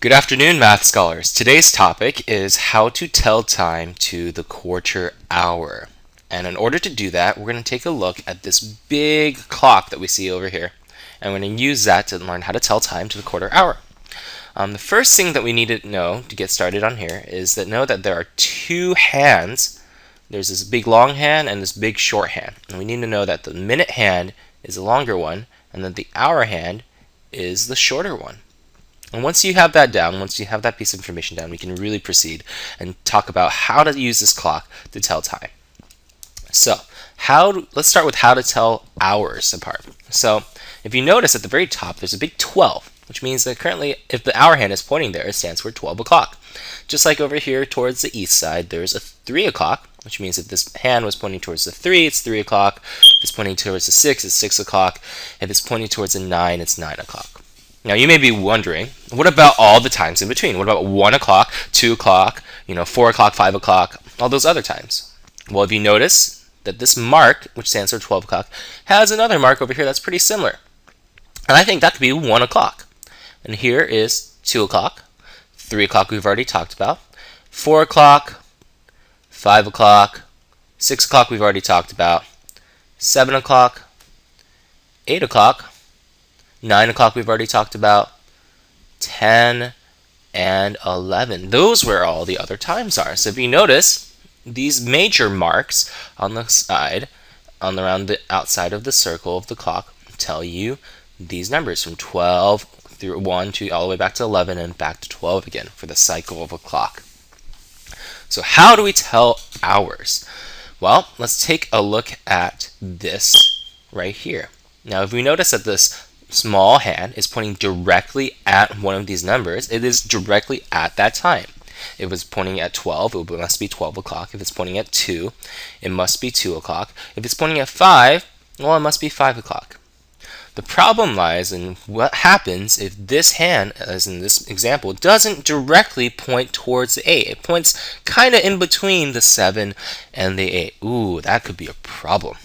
Good afternoon, math scholars. Today's topic is how to tell time to the quarter hour. And in order to do that, we're going to take a look at this big clock that we see over here. And we're going to use that to learn how to tell time to the quarter hour. The first thing that we need to know to get started on here is that know that there are two hands. There's this big long hand and this big short hand. And we need to know that the minute hand is the longer one and that the hour hand is the shorter one. And once you have that down, once you have that piece of information down, we can really proceed and talk about how to use this clock to tell time. So, let's start with how to tell hours apart. So, if you notice at the very top, there's a big 12, which means that currently, if the hour hand is pointing there, it stands for 12 o'clock. Just like over here towards the east side, there's a 3 o'clock, which means if this hand was pointing towards the 3, it's 3 o'clock. If it's pointing towards the 6, it's 6 o'clock. If it's pointing towards the 9, it's 9 o'clock. Now you may be wondering, what about all the times in between? What about 1 o'clock, 2 o'clock, 4 o'clock, 5 o'clock, all those other times? Well, if you notice that this mark, which stands for 12 o'clock, has another mark over here that's pretty similar. And I think that could be 1 o'clock. And here is 2 o'clock, 3 o'clock we've already talked about, 4 o'clock, 5 o'clock, 6 o'clock we've already talked about, 7 o'clock, 8 o'clock, 9 o'clock we've already talked about, 10, and 11. Those where all the other times are. So if you notice, these major marks on the side, around the outside of the circle of the clock, tell you these numbers from 12 through 1 to all the way back to 11 and back to 12 again for the cycle of a clock. So how do we tell hours? Well, let's take a look at this right here. Now if we notice that this small hand is pointing directly at one of these numbers, it is directly at that time. If it's pointing at 12, it must be 12 o'clock. If it's pointing at 2, it must be 2 o'clock. If it's pointing at 5, well, it must be 5 o'clock. The problem lies in what happens if this hand, as in this example, doesn't directly point towards the 8. It points kind of in between the 7 and the 8. Ooh, that could be a problem.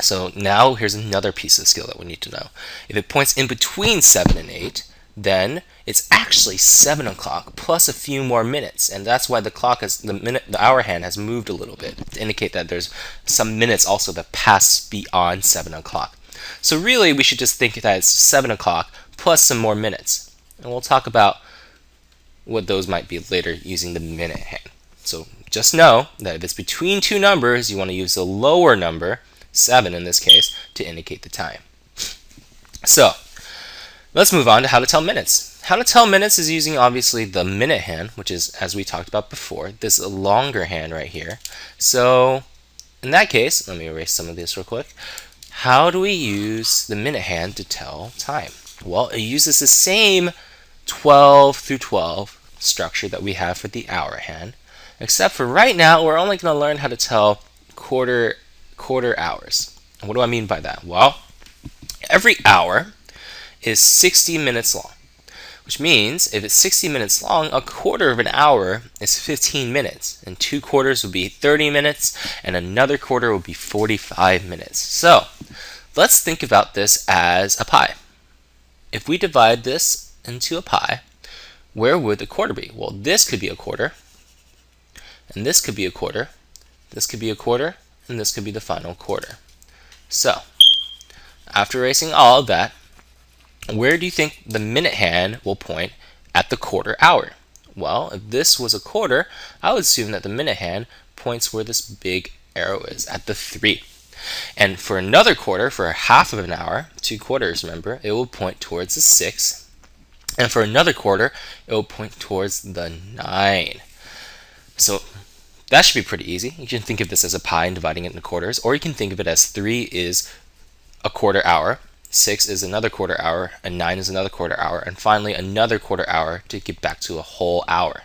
So now here's another piece of skill that we need to know. If it points in between 7 and 8, then it's actually 7 o'clock plus a few more minutes, and that's why the hour hand has moved a little bit to indicate that there's some minutes also that pass beyond 7 o'clock. So really we should just think that it's 7 o'clock plus some more minutes, and we'll talk about what those might be later using the minute hand. So just know that if it's between two numbers, you want to use the lower number, 7 in this case, to indicate the time. So, let's move on to how to tell minutes. How to tell minutes is using obviously the minute hand, which is, as we talked about before, this longer hand right here. So, in that case, let me erase some of this real quick. How do we use the minute hand to tell time? Well, it uses the same 12 through 12 structure that we have for the hour hand, except for right now, we're only going to learn how to tell quarter hours. And what do I mean by that? Well, every hour is 60 minutes long, which means if it's 60 minutes long, a quarter of an hour is 15 minutes, and 2 quarters would be 30 minutes, and another quarter would be 45 minutes. So, let's think about this as a pie. If we divide this into a pie, where would the quarter be? Well, this could be a quarter, and this could be a quarter, this could be a quarter, and this could be the final quarter. So, after erasing all of that, where do you think the minute hand will point at the quarter hour? Well, if this was a quarter, I would assume that the minute hand points where this big arrow is, at the 3. And for another quarter, for half of an hour, 2 quarters, remember, it will point towards the 6. And for another quarter, it will point towards the 9. So, that should be pretty easy. You can think of this as a pie and dividing it into quarters, or you can think of it as 3 is a quarter hour, 6 is another quarter hour, and 9 is another quarter hour, and finally another quarter hour to get back to a whole hour.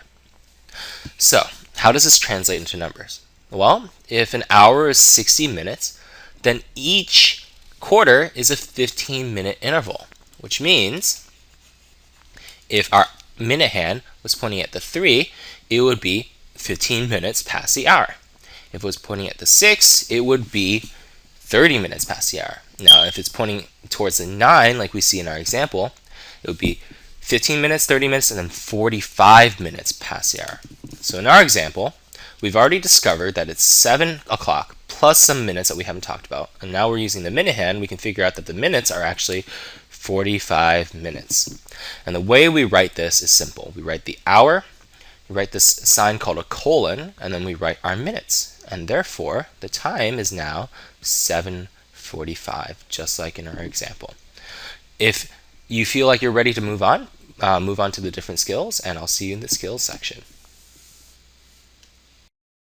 So, how does this translate into numbers? Well, if an hour is 60 minutes, then each quarter is a 15-minute interval, which means if our minute hand was pointing at the 3, it would be 15 minutes past the hour. If it was pointing at the 6, it would be 30 minutes past the hour. Now, if it's pointing towards the 9, like we see in our example, it would be 15 minutes, 30 minutes, and then 45 minutes past the hour. So in our example, we've already discovered that it's 7 o'clock plus some minutes that we haven't talked about. And now we're using the minute hand. We can figure out that the minutes are actually 45 minutes. And the way we write this is simple. We write the hour, we write this sign called a colon, and then we write our minutes. And therefore, the time is now 7:45, just like in our example. If you feel like you're ready to move on to the different skills, and I'll see you in the skills section.